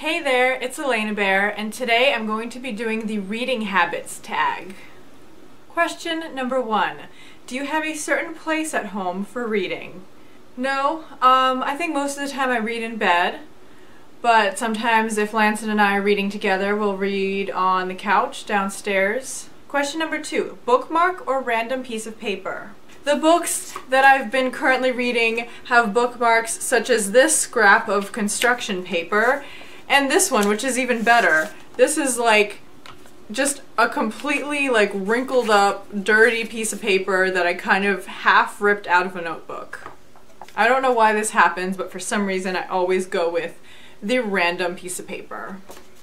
Hey there, it's Elena Bear, and today I'm going to be doing the reading habits tag. Question number 1. Do you have a certain place at home for reading? No, I think most of the time I read in bed, but sometimes if Lance and I are reading together, we'll read on the couch downstairs. Question number 2. Bookmark or random piece of paper? The books that I've been currently reading have bookmarks such as this scrap of construction paper and this one, which is even better. This is like just a completely like wrinkled up, dirty piece of paper that I kind of half ripped out of a notebook. I don't know why this happens, but for some reason I always go with the random piece of paper.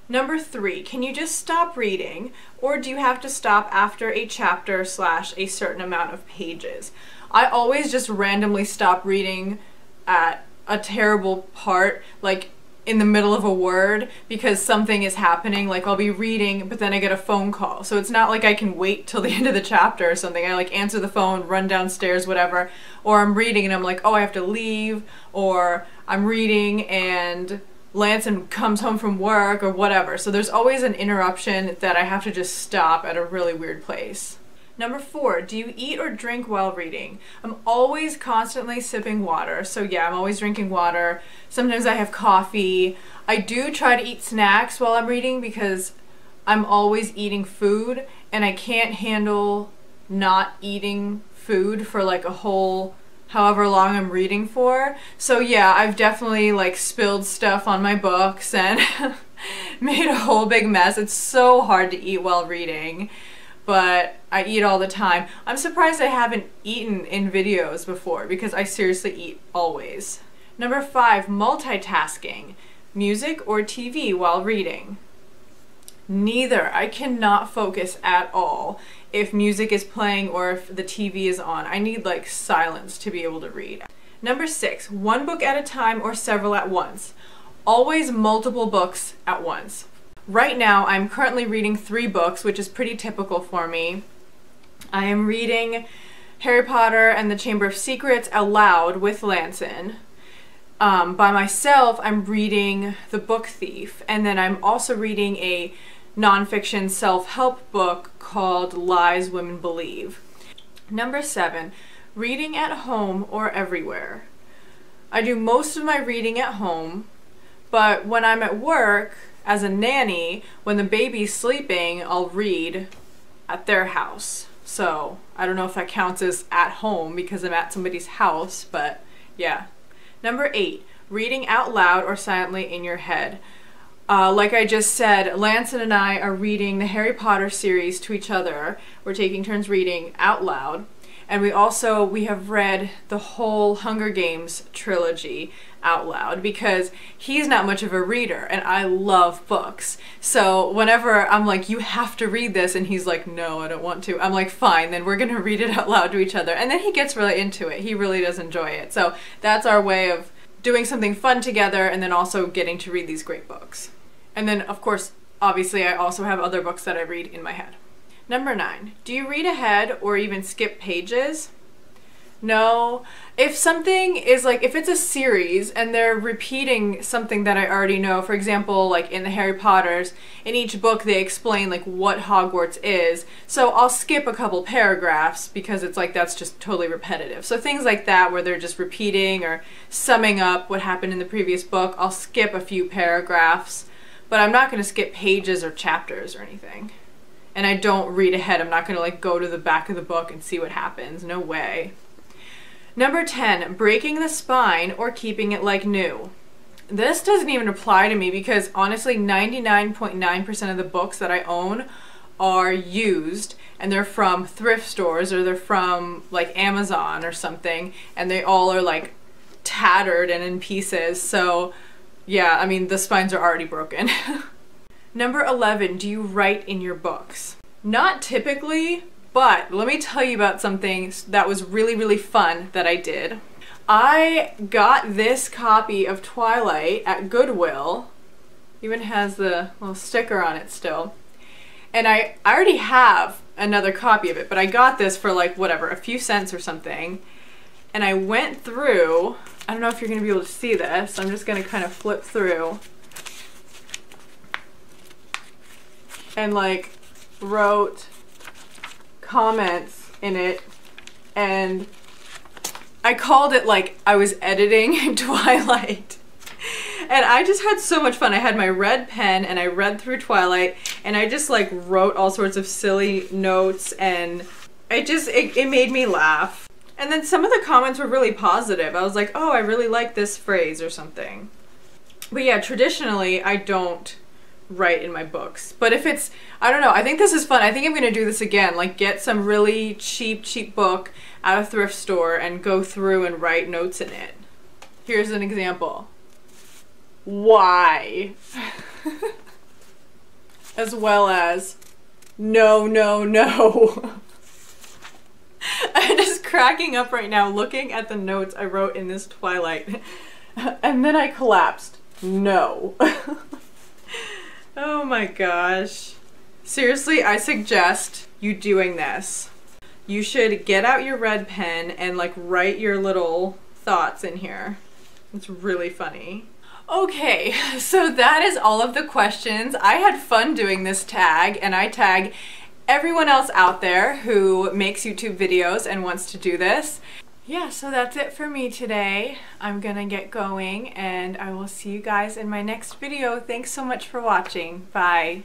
Number 3, can you just stop reading, or do you have to stop after a chapter / a certain amount of pages? I always just randomly stop reading at a terrible part, like in the middle of a word, because something is happening. Like I'll be reading, but then I get a phone call. So it's not like I can wait till the end of the chapter or something. I like answer the phone, run downstairs, whatever, or I'm reading and I'm like, oh, I have to leave, or I'm reading and Lance comes home from work or whatever. So there's always an interruption that I have to just stop at a really weird place. Number 4, do you eat or drink while reading? I'm always constantly sipping water. So yeah, I'm always drinking water. Sometimes I have coffee. I do try to eat snacks while I'm reading because I'm always eating food and I can't handle not eating food for like a whole however long I'm reading for. So yeah, I've definitely like spilled stuff on my books and made a whole big mess. It's so hard to eat while reading, but I eat all the time. I'm surprised I haven't eaten in videos before because I seriously eat always. Number 5, multitasking. Music or TV while reading? Neither. I cannot focus at all if music is playing or if the TV is on. I need like silence to be able to read. Number 6, one book at a time or several at once? Always multiple books at once. Right now I'm currently reading 3 books, which is pretty typical for me. I am reading Harry Potter and the Chamber of Secrets aloud with Lanson. By myself, I'm reading The Book Thief, and then I'm also reading a nonfiction self-help book called Lies Women Believe. Number 7, reading at home or everywhere? I do most of my reading at home, but when I'm at work as a nanny, when the baby's sleeping, I'll read at their house. So I don't know if that counts as at home because I'm at somebody's house, but yeah. Number 8, reading out loud or silently in your head. Like I just said, Lanson and I are reading the Harry Potter series to each other. We're taking turns reading out loud. And we have read the whole Hunger Games trilogy out loud because he's not much of a reader and I love books. So whenever I'm like, you have to read this, and he's like, no, I don't want to, I'm like, fine, then we're gonna read it out loud to each other. And then he gets really into it. He really does enjoy it. So that's our way of doing something fun together and then also getting to read these great books. And then of course, obviously I also have other books that I read in my head. Number 9, do you read ahead or even skip pages? No. If something is like, if it's a series and they're repeating something that I already know, for example, like in the Harry Potters, in each book they explain like what Hogwarts is, so I'll skip a couple paragraphs because it's like that's just totally repetitive. So things like that where they're just repeating or summing up what happened in the previous book, I'll skip a few paragraphs, but I'm not going to skip pages or chapters or anything. And I don't read ahead. I'm not going to like go to the back of the book and see what happens. No way. Number 10, breaking the spine or keeping it like new. This doesn't even apply to me because honestly 99.9% of the books that I own are used and they're from thrift stores or they're from like Amazon or something, and they all are like tattered and in pieces. So yeah, I mean the spines are already broken. Number 11, do you write in your books? Not typically, but let me tell you about something that was really, really fun that I did. I got this copy of Twilight at Goodwill. Even has the little sticker on it still. And I already have another copy of it, but I got this for like whatever, a few cents or something. And I went through, I don't know if you're gonna be able to see this, I'm just gonna kind of flip through. and like wrote comments in it, and I called it like I was editing Twilight. And I just had so much fun. I had my red pen and I read through Twilight, and I just like wrote all sorts of silly notes, and it made me laugh. And then some of the comments were really positive. I was like, oh, I really like this phrase or something. But yeah, traditionally I don't write in my books. But if it's, I don't know, I think this is fun. I think I'm gonna do this again, like get some really cheap book at a thrift store and go through and write notes in it. Here's an example. Why? As well as, no, no, no. I'm just cracking up right now looking at the notes I wrote in this Twilight. And then I collapsed. No. Oh my gosh. Seriously, I suggest you doing this. You should get out your red pen and like write your little thoughts in here. It's really funny. Okay, so that is all of the questions. I had fun doing this tag, and I tag everyone else out there who makes YouTube videos and wants to do this. Yeah, so that's it for me today. I'm gonna get going, and I will see you guys in my next video. Thanks so much for watching. Bye.